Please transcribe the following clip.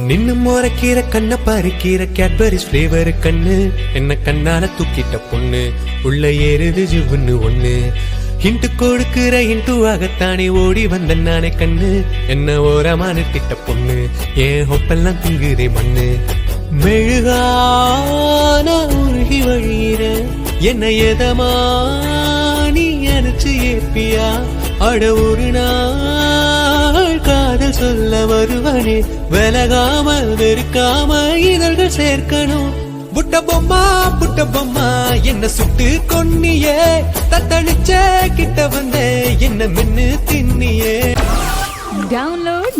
நின்னு மோரக்கீரை கண்ண பறிக்கீரை Cadbury's flavour கண்ணு என்ன கண்ணால தூக்கிட்ட பொண்ணு உள்ள ஏறுது ஜிவ்வுன்னு ஒண்ணு ஹிண்ட் கொடுக்கிற ஹிண்டு ஆகத்தானே ஓடி வந்த நானே கண்ணு என்ன ஓரமான திட்ட பொண்ணு ஏன் ஹொப்பெல்லாம் திங்குதே மண்ணு மெழுகான உருகி வழியிற என்ன எதமா நீ அனுச்சு ஏப்பியா அட ஒரு நாள் காதல் சொல்ல வருவனே விலகாம வெறுக்காம இதழ்கள் சேர்க்கணும் புட்ட பொம்மா என்ன சுட்டு கொன்னியே தத்தளிச்ச கிட்ட வந்த என்ன மென்னு தின்னியே Download